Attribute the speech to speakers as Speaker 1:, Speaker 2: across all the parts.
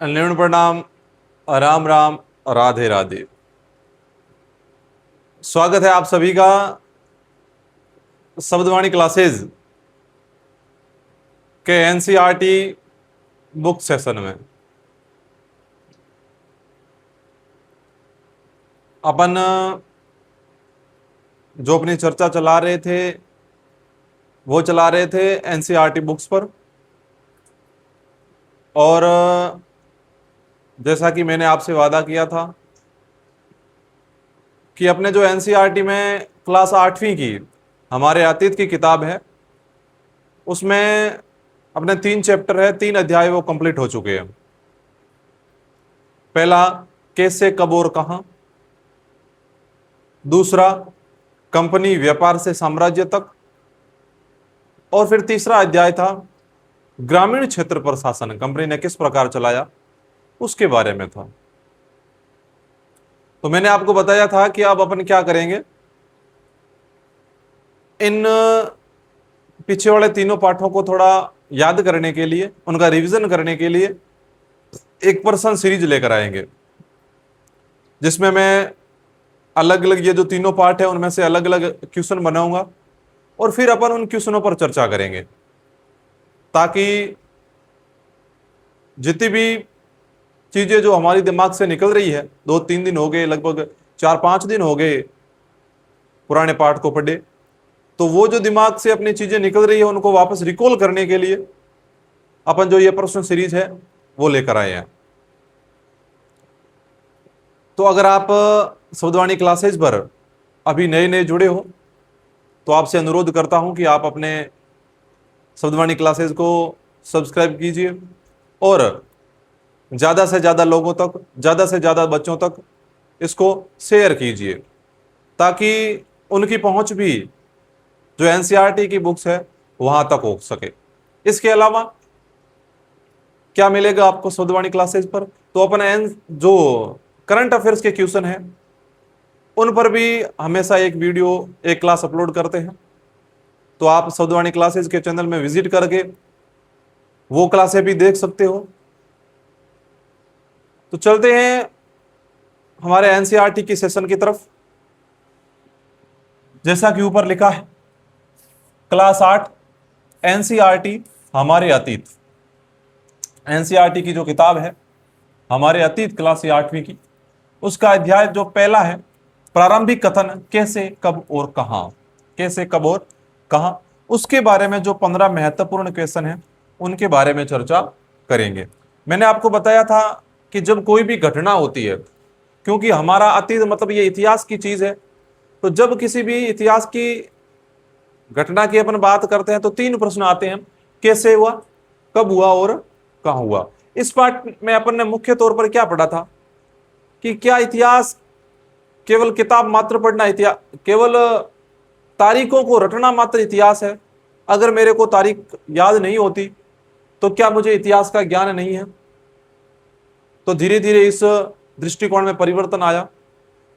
Speaker 1: निम्न प्रणाम, राम राम, राधे राधे। स्वागत है आप सभी का शब्दवाणी क्लासेस के एनसीईआरटी बुक सेशन में। अपन जो अपनी चर्चा चला रहे थे वो चला रहे थे एनसीईआरटी बुक्स पर। और जैसा कि मैंने आपसे वादा किया था कि अपने जो एनसीईआरटी में क्लास 8वीं की हमारे अतीत की किताब है उसमें अपने 3 चैप्टर है, 3 अध्याय वो कंप्लीट हो चुके हैं। पहला कैसे, कब और कहां। दूसरा कंपनी व्यापार से साम्राज्य तक। और फिर तीसरा अध्याय था ग्रामीण क्षेत्र पर शासन कंपनी ने किस प्रकार चलाया, उसके बारे में था। तो मैंने आपको बताया था कि अब अपन क्या करेंगे, इन पीछे वाले तीनों पाठों को थोड़ा याद करने के लिए, उनका रिवीजन करने के लिए एक पर्सन सीरीज लेकर आएंगे, जिसमें मैं अलग अलग ये जो तीनों पार्ट है उनमें से अलग अलग क्वेश्चन बनाऊंगा और फिर अपन उन क्वेश्चनों पर चर्चा करेंगे, ताकि जितनी भी चीजें जो हमारी दिमाग से निकल रही है, 2-3 दिन हो गए, लगभग 4-5 दिन हो गए पुराने पाठ को पढ़े, तो वो जो दिमाग से अपनी चीजें निकल रही है उनको वापस रिकॉल करने के लिए अपन जो ये प्रश्न सीरीज है वो लेकर आए हैं। तो अगर आप शब्दवाणी क्लासेस पर अभी नए नए जुड़े हो तो आपसे अनुरोध करता हूं कि आप अपने शब्दवाणी क्लासेस को सब्सक्राइब कीजिए और ज्यादा से ज्यादा लोगों तक, ज्यादा से ज्यादा बच्चों तक इसको शेयर कीजिए, ताकि उनकी पहुंच भी जो एनसीईआरटी की बुक्स है वहां तक हो सके। इसके अलावा क्या मिलेगा आपको शब्दवाणी क्लासेस पर, तो अपन जो करंट अफेयर्स के क्वेश्चन है उन पर भी हमेशा एक वीडियो, एक क्लास अपलोड करते हैं। तो आप शब्दवाणी क्लासेस के चैनल में विजिट करके वो क्लासें भी देख सकते हो। तो चलते हैं हमारे एनसीईआरटी की सेशन की तरफ। जैसा कि ऊपर लिखा है, क्लास 8 एनसीईआरटी हमारे अतीत। एनसीईआरटी की जो किताब है हमारे अतीत क्लास 8वीं की, उसका अध्याय जो पहला है, प्रारंभिक कथन कैसे, कब और कहां। कैसे, कब और कहां, उसके बारे में जो 15 महत्वपूर्ण क्वेश्चन है उनके बारे में चर्चा करेंगे। मैंने आपको बताया था कि जब कोई भी घटना होती है, क्योंकि हमारा अतीत मतलब ये इतिहास की चीज है, तो जब किसी भी इतिहास की घटना की अपन बात करते हैं तो 3 प्रश्न आते हैं, कैसे हुआ, कब हुआ और कहां हुआ। इस पाठ में अपन ने मुख्य तौर पर क्या पढ़ा था कि क्या इतिहास केवल किताब मात्र पढ़ना, इतिहास केवल तारीखों को रटना मात्र इतिहास है। अगर मेरे को तारीख याद नहीं होती तो क्या मुझे इतिहास का ज्ञान नहीं है। तो धीरे धीरे इस दृष्टिकोण में परिवर्तन आया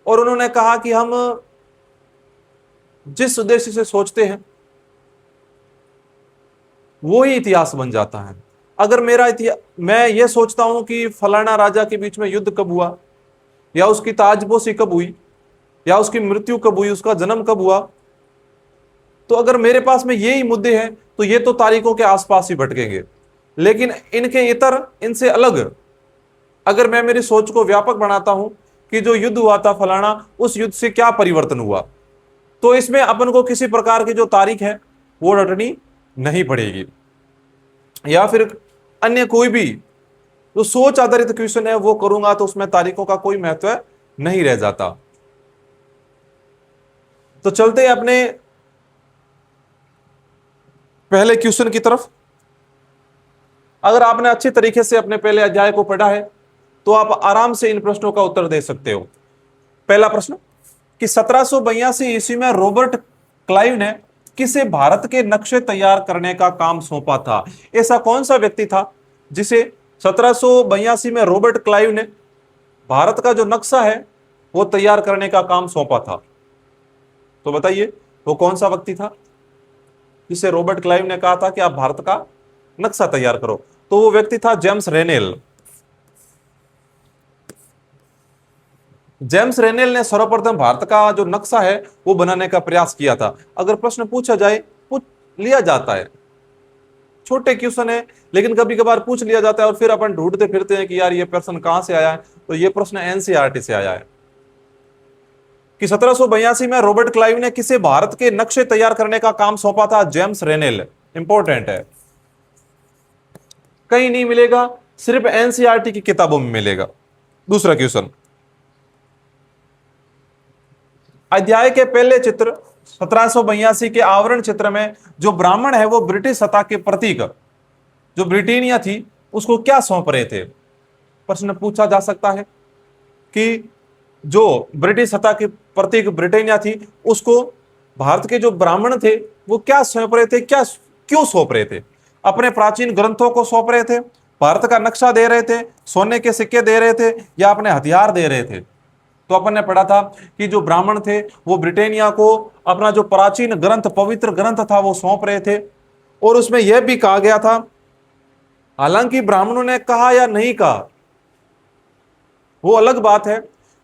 Speaker 1: और उन्होंने कहा कि हम जिस उद्देश्य से सोचते हैं वो ही इतिहास बन जाता है। अगर मेरा इतिहास, मैं ये सोचता हूं कि फलाना राजा के बीच में युद्ध कब हुआ, या उसकी ताजपोशी कब हुई, या उसकी मृत्यु कब हुई, उसका जन्म कब हुआ, तो अगर मेरे पास में यही मुद्दे हैं तो ये तो तारीखों के आसपास ही भटकेंगे। लेकिन इनके इतर, इनसे अलग अगर मैं मेरी सोच को व्यापक बनाता हूं कि जो युद्ध हुआ था फलाना, उस युद्ध से क्या परिवर्तन हुआ, तो इसमें अपन को किसी प्रकार की जो तारीख है वो रटनी नहीं पड़ेगी, या फिर अन्य कोई भी जो सोच आधारित क्वेश्चन है वो करूंगा तो उसमें तारीखों का कोई महत्व नहीं रह जाता। तो चलते हैं अपने पहले क्वेश्चन की तरफ। अगर आपने अच्छे तरीके से अपने पहले अध्याय को पढ़ा है तो आप आराम से इन प्रश्नों का उत्तर दे सकते हो। पहला प्रश्न कि 1782 ईस्वी में रॉबर्ट क्लाइव ने किसे भारत के नक्शे तैयार करने का काम सौंपा था। ऐसा कौन सा व्यक्ति था जिसे 1782 में रॉबर्ट क्लाइव ने भारत का जो नक्शा है वो तैयार करने का काम सौंपा था। तो बताइए वो कौन सा व्यक्ति था जिसे रॉबर्ट क्लाइव ने कहा था कि आप भारत का नक्शा तैयार करो। तो वो व्यक्ति था जेम्स रेनेल। जेम्स रेनेल ने सर्वप्रथम भारत का जो नक्शा है वो बनाने का प्रयास किया था। अगर प्रश्न पूछा जाए, पूछ लिया जाता है, छोटे क्वेश्चन है लेकिन कभी कभार पूछ लिया जाता है और फिर अपन ढूंढते फिरते हैं कि यार ये प्रश्न कहां से आया है, तो ये प्रश्न एनसीईआरटी से आया है कि 1782 में रॉबर्ट क्लाइव ने किसे भारत के नक्शे तैयार करने का काम सौंपा था? जेम्स रेनेल। इंपॉर्टेंट है, कहीं नहीं मिलेगा, सिर्फ एनसीईआरटी की किताबों में मिलेगा। दूसरा क्वेश्चन, अध्याय के पहले चित्र 1782 के आवरण चित्र में जो ब्राह्मण है वो ब्रिटिश सत्ता के प्रतीक जो ब्रिटेनिया थी उसको क्या सौंप रहे थे? प्रश्न पूछा जा सकता है कि जो ब्रिटिश सत्ता के प्रतीक ब्रिटेनिया थी उसको भारत के जो ब्राह्मण थे वो क्या सौंप रहे थे, क्या क्यों सौंप रहे थे? अपने प्राचीन ग्रंथों को सौंप रहे थे, भारत का नक्शा दे रहे थे, सोने के सिक्के दे रहे थे, या अपने हथियार दे रहे थे? तो अपन ने पढ़ा था कि जो ब्राह्मण थे वो ब्रिटेनिया को अपना जो प्राचीन ग्रंथ, पवित्र ग्रंथ था वो सौंप रहे थे। और उसमें यह भी कहा गया था, हालांकि ब्राह्मणों ने कहा या नहीं कहा वो अलग बात है,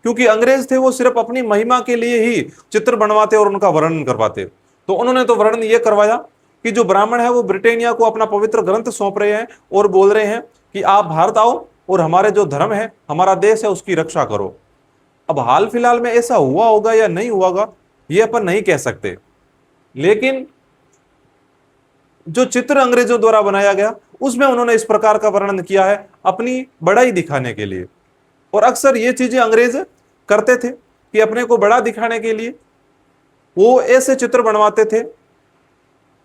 Speaker 1: क्योंकि अंग्रेज थे वो सिर्फ अपनी महिमा के लिए ही चित्र बनवाते और उनका वर्णन करवाते। तो उन्होंने तो वर्णन ये करवाया कि जो ब्राह्मण है वो ब्रिटेनिया को अपना पवित्र ग्रंथ सौंप रहे हैं और बोल रहे हैं कि आप भारत आओ और हमारे जो धर्म है, हमारा देश है, उसकी रक्षा करो। अब हाल फिलहाल में ऐसा हुआ होगा या नहीं हुआ होगा ये अपन नहीं कह सकते, लेकिन जो चित्र अंग्रेजों द्वारा बनाया गया उसमें उन्होंने इस प्रकार का वर्णन किया है अपनी बड़ाई दिखाने के लिए। और अक्सर ये चीजें अंग्रेज करते थे कि अपने को बड़ा दिखाने के लिए वो ऐसे चित्र बनवाते थे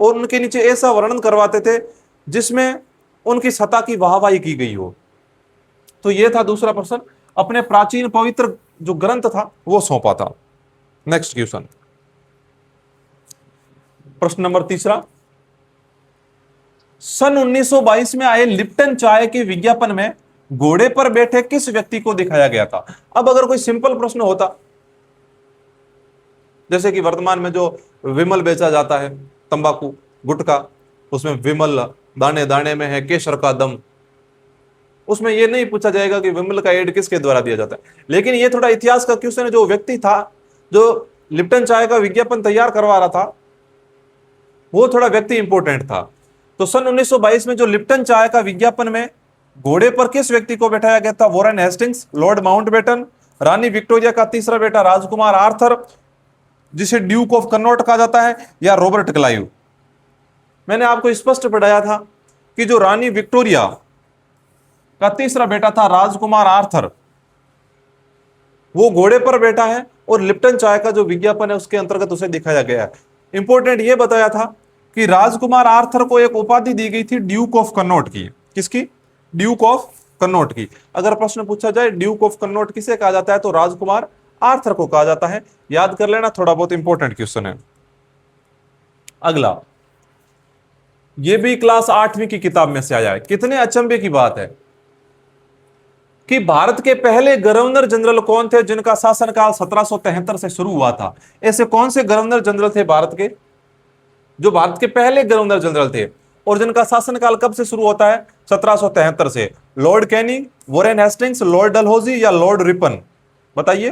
Speaker 1: और उनके नीचे ऐसा वर्णन करवाते थे जिसमें उनकी सत्ता की वाहवाही की गई हो। तो यह था दूसरा प्रश्न, अपने प्राचीन पवित्र जो ग्रंथ था वो सौंपा था। नेक्स्ट क्वेश्चन, प्रश्न नंबर तीसरा, सन 1922 में आए लिप्टन चाय के विज्ञापन में घोड़े पर बैठे किस व्यक्ति को दिखाया गया था? अब अगर कोई सिंपल प्रश्न होता, जैसे कि वर्तमान में जो विमल बेचा जाता है, तंबाकू गुटखा, उसमें विमल दाने दाने में है केसर का दम, उसमें यह नहीं पूछा जाएगा कि विमल का एड किसके द्वारा दिया जाता है। लेकिन यह थोड़ा इतिहास का क्वेश्चन है, जो व्यक्ति था जो लिप्टन चाय का विज्ञापन तैयार करवा रहा था वो थोड़ा व्यक्ति इंपॉर्टेंट था। तो सन 1922 में जो लिप्टन चाय का विज्ञापन में घोड़े पर किस व्यक्ति को बैठाया गया था? वॉरेन हेस्टिंग्स, लॉर्ड माउंटबेटन, रानी विक्टोरिया का तीसरा बेटा राजकुमार आर्थर जिसे ड्यूक ऑफ कनॉट कहा जाता है, या रॉबर्ट क्लाइव? मैंने आपको स्पष्ट पढ़ाया था कि जो रानी विक्टोरिया का तीसरा बेटा था राजकुमार आर्थर वो घोड़े पर बैठा है और लिप्टन चाय का जो विज्ञापन है उसके अंतर्गत उसे दिखाया गया है। इंपॉर्टेंट यह बताया था कि राजकुमार आर्थर को एक उपाधि दी गई थी ड्यूक ऑफ कनॉट की। किसकी? ड्यूक ऑफ कनॉट की। अगर प्रश्न पूछा जाए ड्यूक ऑफ कनॉट किसे कहा जाता है तो राजकुमार आर्थर को कहा जाता है। याद कर लेना, थोड़ा बहुत इंपॉर्टेंट क्वेश्चन है। अगला, यह भी क्लास 8वीं की किताब में से आया है। कितने अचंभे की बात है कि भारत के पहले गवर्नर जनरल कौन थे जिनका शासनकाल 1773 से शुरू हुआ था? ऐसे कौन से गवर्नर जनरल थे भारत के जो भारत के पहले गवर्नर जनरल थे और जिनका शासनकाल कब से शुरू होता है? 1773 से। Lord Canning, Warren Hastings, Lord Dalhousie या लॉर्ड रिपन? बताइए,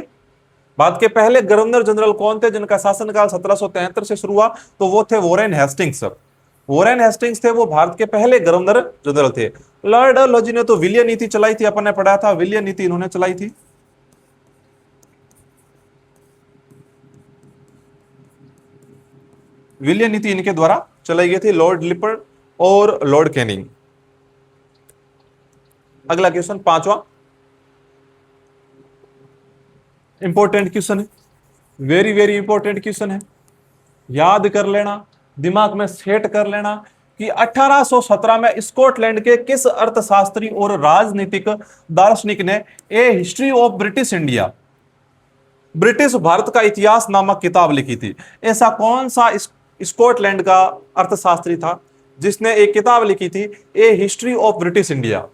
Speaker 1: भारत के पहले गवर्नर जनरल कौन थे जिनका शासनकाल 1773 से शुरू हुआ? तो वो थे वॉरेन हेस्टिंग्स। वॉरेन हेस्टिंग्स थे वो भारत के पहले गवर्नर जनरल थे। लॉर्ड डलहौजी ने तो विलय नीति चलाई थी, अपन ने पढ़ा था, विलय नीति इन्होंने चलाई थी। विलय नीति इनके द्वारा चलाई गई थी, लॉर्ड लिपर्ड और लॉर्ड कैनिंग। अगला क्वेश्चन, पांचवा, इंपॉर्टेंट क्वेश्चन है, वेरी वेरी इंपॉर्टेंट क्वेश्चन है। याद कर लेना, दिमाग में सेट कर लेना कि 1817 में स्कॉटलैंड के किस अर्थशास्त्री और राजनीतिक दार्शनिक ने a history of British India, British Bharat का इतिहास नामक किताब लिखी थी? ऐसा कौन सा स्कॉटलैंड का अर्थशास्त्री था जिसने एक किताब लिखी थी a history of British India?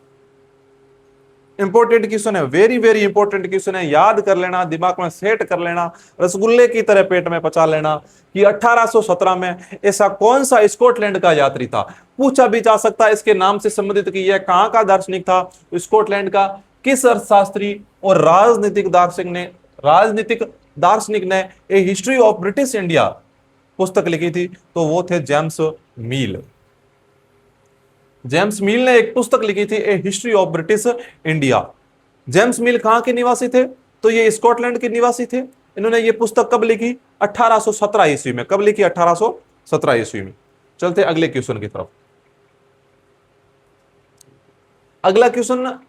Speaker 1: Important question है, वेरी वेरी इंपॉर्टेंट क्वेश्चन है। याद कर लेना, दिमाग में सेट कर लेना, रसगुल्ले की तरह पेट में पचा लेना कि 1817 में ऐसा कौन सा स्कॉटलैंड का यात्री था। पूछा भी जा सकता है इसके नाम से संबंधित कि यह कहां का दार्शनिक था, स्कॉटलैंड का किस अर्थशास्त्री और राजनीतिक दार्शनिक ने राजनीतिक दार्शनिक ने a history of British India पुस्तक लिखी थी, तो वो थे जेम्स मील। जेम्स मील ने एक पुस्तक लिखी थी a history of British India. James Mill कहां के निवासी थे? तो ये स्कॉटलैंड के निवासी थे। इन्होंने ये पुस्तक कब लिखी? 1817 ईस्वी में। कब लिखी? 1817 ईस्वी में। चलते अगले क्वेश्चन की तरफ। अगला क्वेश्चन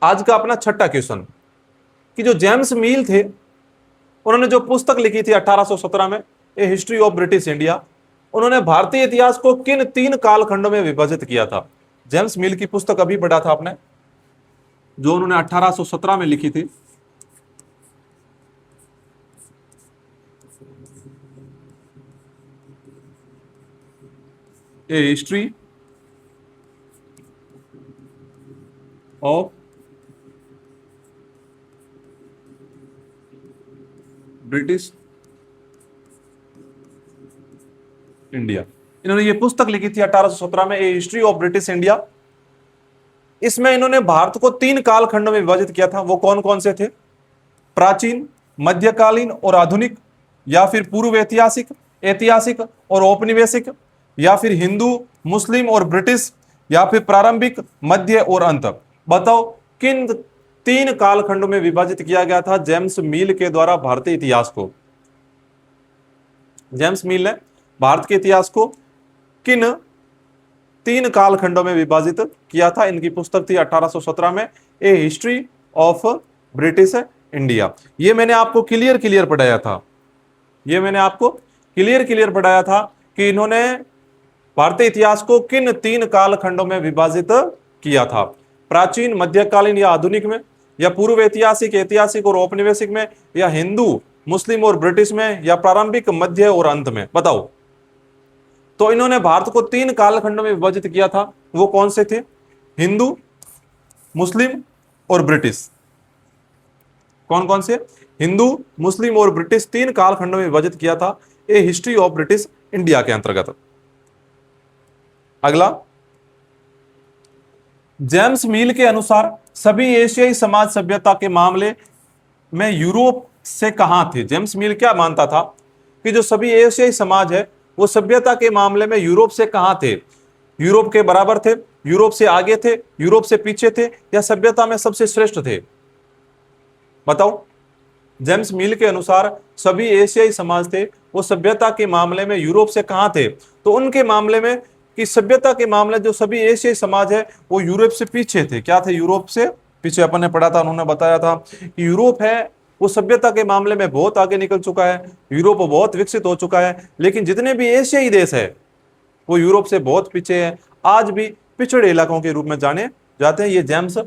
Speaker 1: आज का अपना छठा क्वेश्चन, कि जो जेम्स मील थे उन्होंने जो पुस्तक लिखी थी 1817 में ए हिस्ट्री ऑफ ब्रिटिश इंडिया, उन्होंने भारतीय इतिहास को किन 3 कालखंडों में विभाजित किया था? जेम्स मील की पुस्तक अभी पढ़ा था आपने, जो उन्होंने 1817 में लिखी थी। A history of British India, इन्होंने ये पुस्तक लिखी थी 1817 में, ए हिस्ट्री ऑफ ब्रिटिश इंडिया। इसमें इन्होंने भारत को 3 कालखंडों में विभाजित किया था। वो कौन कौन से थे? प्राचीन, मध्यकालीन और आधुनिक, या फिर पूर्व ऐतिहासिक, ऐतिहासिक और औपनिवेशिक, या फिर हिंदू, मुस्लिम और ब्रिटिश, या फिर प्रारंभिक, मध्य और अंत। बताओ किन 3 कालखंडों में विभाजित किया गया था जेम्स मील के द्वारा भारतीय इतिहास को? जेम्स मील ने भारत के इतिहास को किन 3 कालखंडों में विभाजित किया था? इनकी पुस्तक थी 1817 में, ए हिस्ट्री ऑफ ब्रिटिश इंडिया। ये मैंने आपको क्लियर पढ़ाया था। ये मैंने आपको क्लियर पढ़ाया था कि इन्होंने भारतीय इतिहास को किन 3 कालखंडों में विभाजित किया था? प्राचीन, मध्यकालीन या आधुनिक में, या पूर्व ऐतिहासिक, ऐतिहासिक और औपनिवेशिक में, या हिंदू, मुस्लिम और ब्रिटिश में, या प्रारंभिक, मध्य और अंत में। बताओ। तो इन्होंने भारत को 3 कालखंडों में विभाजित किया था। वो कौन से थे? हिंदू, मुस्लिम और ब्रिटिश। कौन कौन से? हिंदू, मुस्लिम और ब्रिटिश 3 कालखंडों में विभाजित किया था ए हिस्ट्री ऑफ ब्रिटिश इंडिया के अंतर्गत। अगला, जेम्स मील के अनुसार सभी एशियाई समाज सभ्यता के मामले में यूरोप से कहां थे? जेम्स मील क्या मानता था कि जो सभी एशियाई समाज है वो सभ्यता के मामले में यूरोप से कहां थे? यूरोप के बराबर थे, यूरोप से आगे थे, यूरोप से पीछे थे, या सभ्यता में सबसे श्रेष्ठ थे? बताओ। जेम्स मील के अनुसार सभी एशियाई समाज थे वो सभ्यता के मामले में यूरोप से कहां थे? तो उनके मामले में कि सभ्यता के मामले जो सभी एशियाई समाज है वो यूरोप से पीछे थे। क्या थे? यूरोप से पीछे। अपन ने पढ़ा था, उन्होंने बताया था कि यूरोप है वो सभ्यता के मामले में बहुत आगे निकल चुका है, यूरोप बहुत विकसित हो चुका है, लेकिन जितने भी एशियाई देश है वो यूरोप से बहुत पीछे है, आज भी पिछड़े इलाकों के रूप में जाने जाते हैं। ये जेम्स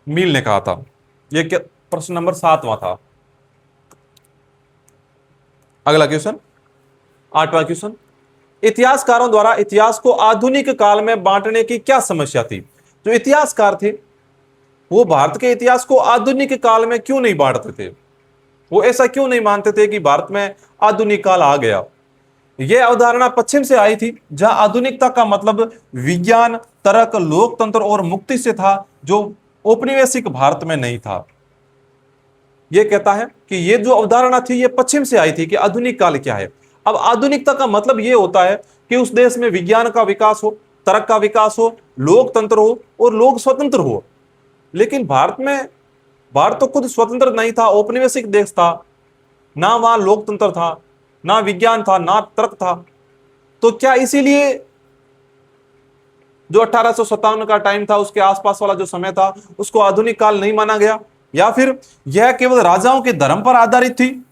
Speaker 1: मील ने कहा था। ये प्रश्न नंबर 7वां था। अगला क्वेश्चन, 8वां क्वेश्चन, इतिहासकारों द्वारा इतिहास को आधुनिक काल में बांटने की क्या समस्या थी? जो इतिहासकार थे वो भारत के इतिहास को आधुनिक काल में क्यों नहीं बांटते थे? वो ऐसा क्यों नहीं मानते थे कि भारत में आधुनिक काल आ गया? यह अवधारणा पश्चिम से आई थी, जहां आधुनिकता का मतलब विज्ञान, तर्क, लोकतंत्र और मुक्ति से था, जो औपनिवेशिक भारत में नहीं था। यह कहता है कि यह जो अवधारणा थी यह पश्चिम से आई थी कि आधुनिक काल क्या है। अब आधुनिकता का मतलब यह होता है कि उस देश में विज्ञान का विकास हो, तर्क का विकास हो, लोकतंत्र हो और लोग स्वतंत्र हो। लेकिन भारत तो खुद स्वतंत्र नहीं था, औपनिवेशिक देश था, ना वहां लोकतंत्र था, ना विज्ञान था, ना तर्क था। तो क्या इसीलिए जो 1857 का टाइम था उसके आसपास वाला जो समय था उसको आधुनिक काल नहीं माना गया? या फिर यह केवल राजाओं के धर्म पर आधारित थी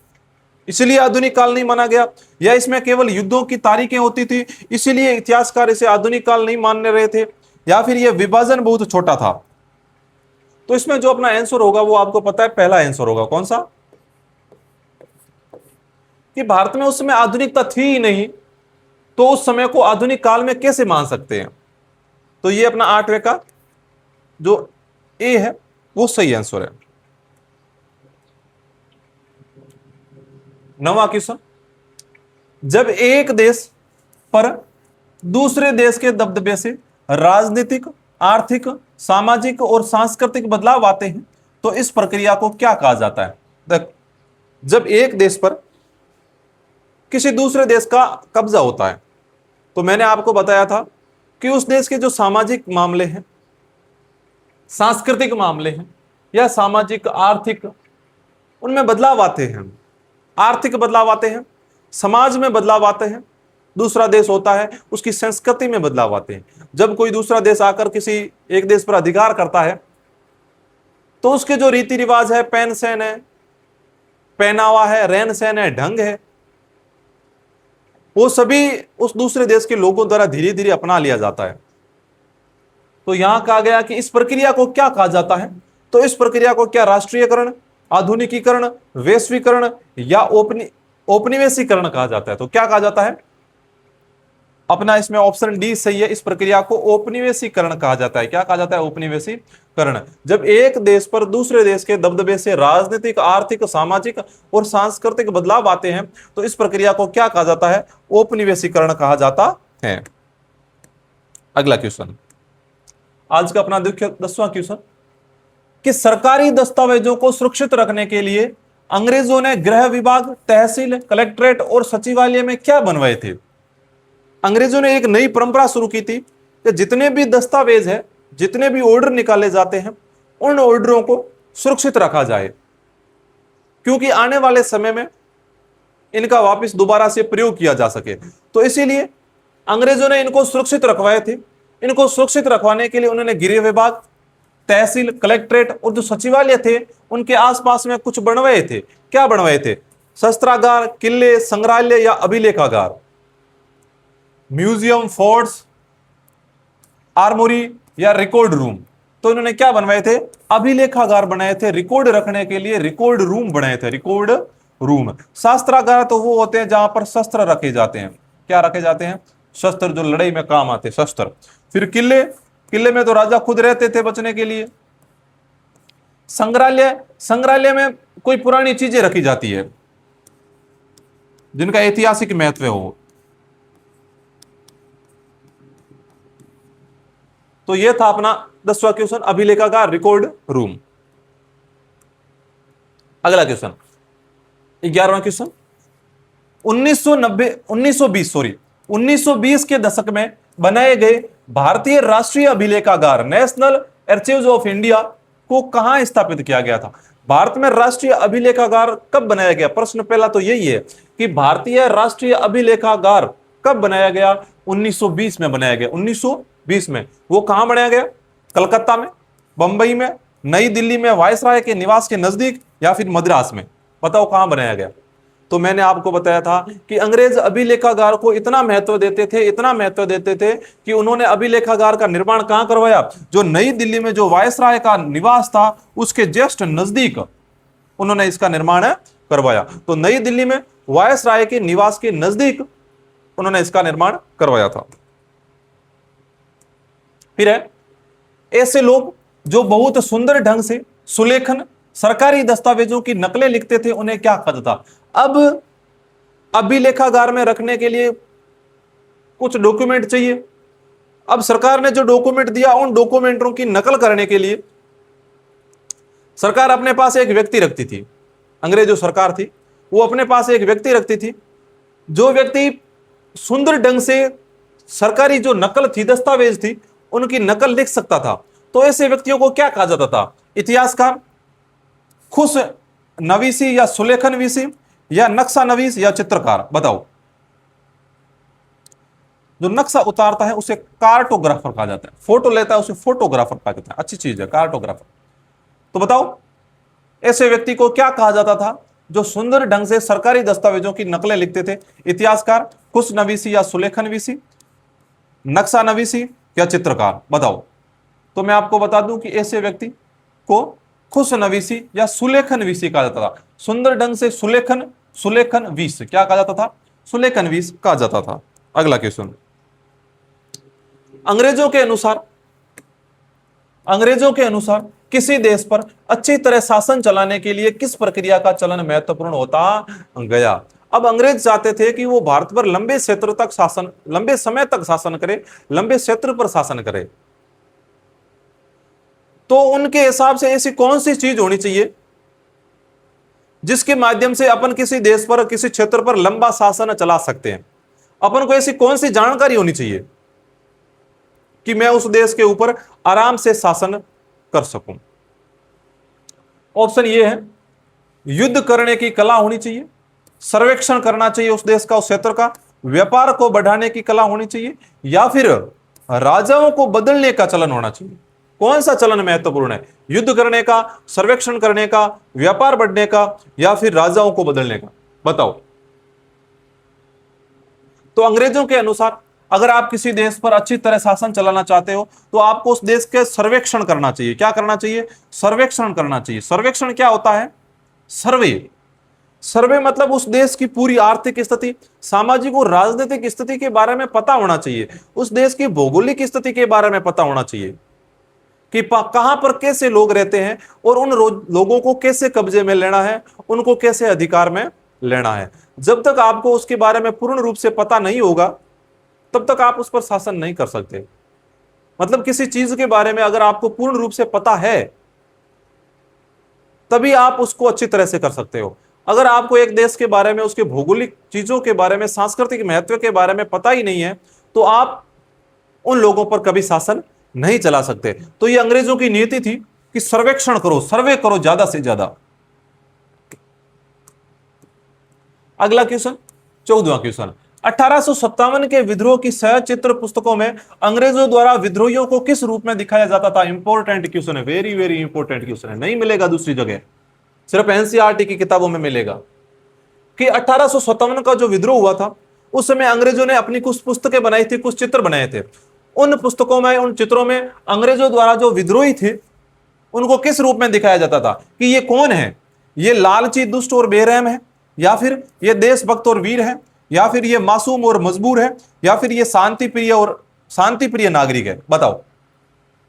Speaker 1: इसलिए आधुनिक काल नहीं माना गया? या इसमें केवल युद्धों की तारीखें होती थी इसीलिए इतिहासकार इसे आधुनिक काल नहीं मानने रहे थे? या फिर यह विभाजन बहुत छोटा था? तो इसमें जो अपना आंसर होगा वो आपको पता है, पहला आंसर होगा। कौन सा? कि भारत में उस समय आधुनिकता थी ही नहीं, तो उस समय को आधुनिक काल में कैसे मान सकते हैं? तो ये अपना 8वें का जो ए है वो सही आंसर है। 9वां क्वेश्चन, जब एक देश पर दूसरे देश के दबदबे से राजनीतिक, आर्थिक, सामाजिक और सांस्कृतिक बदलाव आते हैं तो इस प्रक्रिया को क्या कहा जाता है? देख, जब एक देश पर किसी दूसरे देश का कब्जा होता है, तो मैंने आपको बताया था कि उस देश के जो सामाजिक मामले हैं, सांस्कृतिक मामले हैं या सामाजिक आर्थिक, उनमें बदलाव आते हैं, आर्थिक बदलाव आते हैं, समाज में बदलाव आते हैं। दूसरा देश होता है, उसकी संस्कृति में बदलाव आते हैं। जब कोई दूसरा देश आकर किसी एक देश पर अधिकार करता है, तो उसके जो रीति रिवाज है, पहन सहन है, पहनावा है, रहन सहन है, ढंग है, वो सभी उस दूसरे देश के लोगों द्वारा धीरे धीरे अपना लिया जाता है। तो यहां कहा गया कि इस प्रक्रिया को क्या कहा जाता है? तो इस प्रक्रिया को क्या राष्ट्रीयकरण, आधुनिकीकरण, वैश्वीकरण या औपनिवेशीकरण कहा जाता है? तो क्या कहा जाता है अपना? इसमें ऑप्शन डी सही है। इस प्रक्रिया को औपनिवेशीकरण कहा जाता है। क्या कहा जाता है? औपनिवेशीकरण। जब एक देश पर दूसरे देश के दबदबे से राजनीतिक, आर्थिक, सामाजिक और सांस्कृतिक बदलाव आते हैं, तो इस प्रक्रिया को क्या कहा जाता है? औपनिवेशीकरण कहा जाता है। अगला क्वेश्चन, आज का अपना देखिए 10वां क्वेश्चन, कि सरकारी दस्तावेजों को सुरक्षित रखने के लिए अंग्रेजों ने गृह विभाग, तहसील, कलेक्ट्रेट और सचिवालय में क्या बनवाए थे? अंग्रेजों ने एक नई परंपरा शुरू की थी कि जितने भी दस्तावेज है, जितने भी ऑर्डर निकाले जाते हैं, उन ऑर्डरों को सुरक्षित रखा जाए, क्योंकि आने वाले समय में इनका वापस दोबारा से प्रयोग किया जा सके। तो इसीलिए अंग्रेजों ने इनको सुरक्षित रखवाए थे। इनको सुरक्षित रखवाने के लिए उन्होंने गृह विभाग, तहसील, कलेक्ट्रेट और जो सचिवालय थे उनके आसपास में कुछ बनवाए थे। क्या बनवाए थे? शस्त्रागार, किले, संग्रहालय या अभिलेखागार, म्यूजियम, फोर्ट्स, आर्मोरी या रिकॉर्ड रूम। तो इन्होंने क्या बनवाए थे? अभिलेखागार बनाए थे, रिकॉर्ड रखने के लिए रिकॉर्ड रूम बनाए थे, रिकॉर्ड रूम। शस्त्रागार तो वो होते हैं जहां पर शस्त्र रखे जाते हैं। क्या रखे जाते हैं? शस्त्र, जो लड़ाई में काम आते, शस्त्र। फिर किले, किले में तो राजा खुद रहते थे बचने के लिए। संग्रहालय, संग्रहालय में कोई पुरानी चीजें रखी जाती है जिनका ऐतिहासिक महत्व हो। तो यह था अपना 10वां क्वेश्चन, अभिलेखागार, रिकॉर्ड रूम। अगला क्वेश्चन 11वां क्वेश्चन, 1920 के दशक में बनाए गए भारतीय राष्ट्रीय अभिलेखागार, नेशनल आर्काइव्स ऑफ इंडिया, को कहां स्थापित किया गया था? भारत में राष्ट्रीय अभिलेखागार कब बनाया गया? प्रश्न पहला तो यही है कि भारतीय राष्ट्रीय अभिलेखागार कब बनाया गया? 1920 में बनाया गया। 1920 में। वो कहां बनाया गया? कलकत्ता में, बंबई में, नई दिल्ली में वायसराय के निवास के नजदीक, या फिर मद्रास में? बताओ कहां बनाया गया? तो मैंने आपको बताया था कि अंग्रेज अभिलेखागार को इतना महत्व देते थे, इतना महत्व देते थे कि उन्होंने अभिलेखागार का निर्माण कहां करवाया? जो नई दिल्ली में जो वायसराय का निवास था उसके जस्ट नजदीक उन्होंने इसका निर्माण करवाया। तो नई दिल्ली में वायसराय के निवास के नजदीक उन्होंने इसका निर्माण करवाया था। फिर है, ऐसे लोग जो बहुत सुंदर ढंग से सुलेखन सरकारी दस्तावेजों की नकलें लिखते थे, उन्हें क्या कहता था? अब अभिलेखागार में रखने के लिए कुछ डॉक्यूमेंट चाहिए। अब सरकार ने जो डॉक्यूमेंट दिया, उन डॉक्यूमेंटों की नकल करने के लिए सरकार अपने पास एक व्यक्ति रखती थी। अंग्रेज जो सरकार थी वो अपने पास एक व्यक्ति रखती थी। जो व्यक्ति सुंदर ढंग से सरकारी जो नकल थी, दस्तावेज थी, उनकी नकल लिख सकता था। तो ऐसे व्यक्तियों को क्या कहा जाता था? इतिहासकार, खुश नवीसी या सुलेखन वीसी, या नक्शा नवीस, या चित्रकार? बताओ। जो नक्शा उतारता है उसे कार्टोग्राफर कहा जाता है। फोटो लेता है उसे फोटोग्राफर कहा जाता है। अच्छी चीज है कार्टोग्राफर। तो बताओ ऐसे व्यक्ति को क्या कहा जाता था जो सुंदर ढंग से सरकारी दस्तावेजों की नकलें लिखते थे? इतिहासकार, खुश नवीसी या सुलेखन वीसी, नक्शा नवीसी या चित्रकार? बताओ। तो मैं आपको बता दूं कि ऐसे व्यक्ति को खुश नवीसी या सुलेखन वीसी कहा जाता था। सुंदर ढंग से सुलेखन, सुलेखन वीस क्या कहा जाता था? सुलेखन वीस कहा जाता था। अगला क्वेश्चन, अंग्रेजों के अनुसार किसी देश पर अच्छी तरह शासन चलाने के लिए किस प्रक्रिया का चलन महत्वपूर्ण होता गया? अब अंग्रेज चाहते थे कि वो भारत पर लंबे क्षेत्र तक शासन, लंबे समय तक शासन करे, लंबे क्षेत्र पर शासन करे। तो उनके हिसाब से ऐसी कौन सी चीज होनी चाहिए जिसके माध्यम से अपन किसी देश पर, किसी क्षेत्र पर लंबा शासन चला सकते हैं? अपन को ऐसी कौन सी जानकारी होनी चाहिए कि मैं उस देश के ऊपर आराम से शासन कर सकूं? ऑप्शन ये है, युद्ध करने की कला होनी चाहिए, सर्वेक्षण करना चाहिए उस देश का, उस क्षेत्र का, व्यापार को बढ़ाने की कला होनी चाहिए, या फिर राजाओं को बदलने का चलन होना चाहिए। कौन सा चलन महत्वपूर्ण है? युद्ध करने का, सर्वेक्षण करने का, व्यापार बढ़ने का, या फिर राजाओं को बदलने का? बताओ। तो अंग्रेजों के अनुसार अगर आप किसी देश पर अच्छी तरह शासन चलाना चाहते हो तो आपको उस देश के सर्वेक्षण करना चाहिए। क्या करना चाहिए? सर्वेक्षण करना चाहिए। सर्वेक्षण क्या होता है? सर्वे। सर्वे मतलब उस देश की पूरी आर्थिक स्थिति, सामाजिक और राजनीतिक स्थिति के बारे में पता होना चाहिए, उस देश की भौगोलिक स्थिति के बारे में पता होना चाहिए कि कहां पर कैसे लोग रहते हैं और उन लोगों को कैसे कब्जे में लेना है, उनको कैसे अधिकार में लेना है। जब तक आपको उसके बारे में पूर्ण रूप से पता नहीं होगा तब तक आप उस पर शासन नहीं कर सकते। मतलब किसी चीज के बारे में अगर आपको पूर्ण रूप से पता है तभी आप उसको अच्छी तरह से कर सकते हो। अगर आपको एक देश के बारे में, उसके भौगोलिक चीजों के बारे में, सांस्कृतिक महत्व के बारे में पता ही नहीं है तो आप उन लोगों पर कभी शासन नहीं चला सकते। तो ये अंग्रेजों की नीति थी कि सर्वेक्षण करो, सर्वे करो ज्यादा से ज्यादा। अगला क्वेश्चन, 14वां क्वेश्चन, 1857 के विद्रोह की सचित्र पुस्तकों में अंग्रेजों द्वारा विद्रोहियों को किस रूप में दिखाया जाता था? इंपॉर्टेंट क्वेश्चन है, वेरी वेरी इंपॉर्टेंट क्वेश्चन है, नहीं मिलेगा दूसरी जगह, सिर्फ एनसीईआरटी की किताबों में मिलेगा। कि 1857 का जो विद्रोह हुआ था उस समय अंग्रेजों ने अपनी कुछ पुस्तकें बनाई थी, कुछ चित्र बनाए थे। उन पुस्तकों में, उन चित्रों में अंग्रेजों द्वारा जो विद्रोही थे उनको किस रूप में दिखाया जाता था? कि ये कौन है? ये लालची, दुष्ट और बेरहम है, या फिर ये देशभक्त और वीर है, या फिर ये मासूम और मजबूर है, या फिर ये शांति प्रिय नागरिक है? बताओ।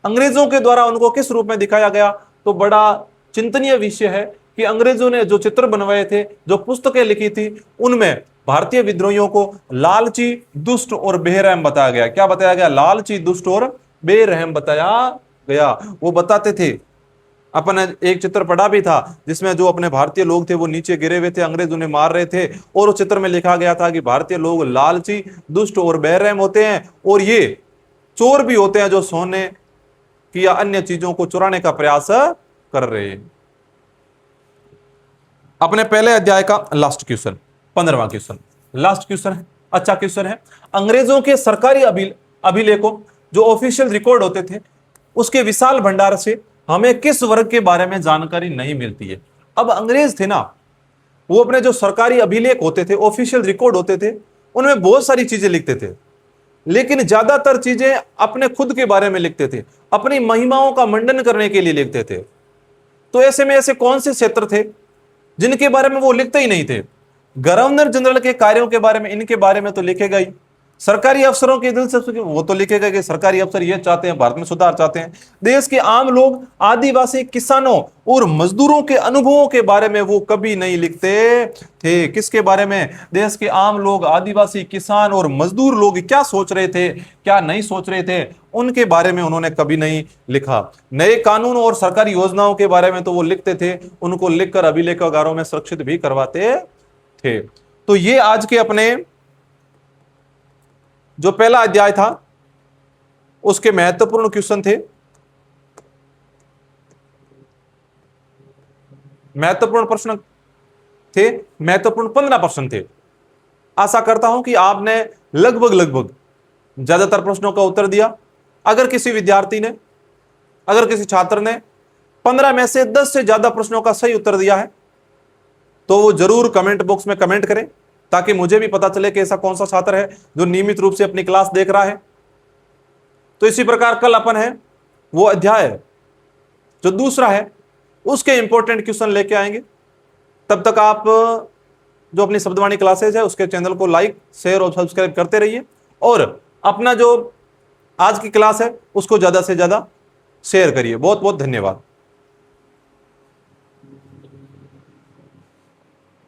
Speaker 1: अंग्रेजों के द्वारा उनको किस रूप में दिखाया गया? तो बड़ा चिंतनीय विषय है कि अंग्रेजों ने जो चित्र बनवाए थे, जो पुस्तकें लिखी थी, उनमें भारतीय विद्रोहियों को लालची, दुष्ट और बेरहम बताया गया। क्या बताया गया? लालची, दुष्ट और बेरहम बताया गया। वो बताते थे, अपन एक चित्र पढ़ा भी था जिसमें जो अपने भारतीय लोग थे वो नीचे गिरे हुए थे, अंग्रेज उन्हें मार रहे थे, और उस चित्र में लिखा गया था कि भारतीय लोग लालची, दुष्ट और बेरहम होते हैं, और ये चोर भी होते हैं जो सोने की या अन्य चीजों को चुराने का प्रयास कर रहे हैं। अपने पहले अध्याय का लास्ट क्वेश्चन, 15वां क्वेश्चन, लास्ट क्वेश्चन है, अच्छा क्वेश्चन है। अंग्रेजों के सरकारी अभिलेखों, जो ऑफिशियल रिकॉर्ड होते थे, उसके विशाल भंडार से हमें किस वर्ग के बारे में जानकारी नहीं मिलती है? अब अंग्रेज थे ना, वो अपने जो सरकारी अभिलेख होते थे, ऑफिशियल रिकॉर्ड होते थे, उनमें बहुत सारी चीजें लिखते थे, लेकिन ज्यादातर चीजें अपने खुद के बारे में लिखते थे, अपनी महिमाओं का मंडन करने के लिए लिखते थे। तो ऐसे में ऐसे कौन से क्षेत्र थे जिनके बारे में वो लिखते ही नहीं थे? गवर्नर जनरल के कार्यों के बारे में, इनके बारे में तो लिखेगा ही। सरकारी अफसरों के दिलचस्पी, वो तो लिखेगा कि सरकारी अफसर ये चाहते हैं, भारत में सुधार चाहते हैं। देश के आम लोग, आदिवासी, किसानों और मजदूरों के अनुभवों के बारे में वो कभी नहीं लिखते थे। किसके बारे में? देश के आम लोग, आदिवासी, किसान और मजदूर लोग क्या सोच रहे थे, क्या नहीं सोच रहे थे, उनके बारे में उन्होंने कभी नहीं लिखा। नए कानून और सरकारी योजनाओं के बारे में तो वो लिखते थे, उनको लिखकर अभिलेखागारों में सुरक्षित भी करवाते थे। तो ये आज के अपने जो पहला अध्याय था उसके महत्वपूर्ण क्वेश्चन थे, महत्वपूर्ण प्रश्न थे, महत्वपूर्ण 15 प्रश्न थे। आशा करता हूं कि आपने लगभग ज्यादातर प्रश्नों का उत्तर दिया। अगर किसी विद्यार्थी ने, अगर किसी छात्र ने 15 में से 10 से ज्यादा प्रश्नों का सही उत्तर दिया है तो वो जरूर कमेंट बॉक्स में कमेंट करें, ताकि मुझे भी पता चले कि ऐसा कौन सा छात्र है जो नियमित रूप से अपनी क्लास देख रहा है। तो इसी प्रकार कल अपन है वो अध्याय जो दूसरा है उसके इंपॉर्टेंट क्वेश्चन लेके आएंगे। तब तक आप जो अपनी शब्दवाणी क्लासेज है उसके चैनल को लाइक, शेयर और सब्सक्राइब करते रहिए, और अपना जो आज की क्लास है उसको ज्यादा से ज्यादा शेयर करिए। बहुत बहुत धन्यवाद।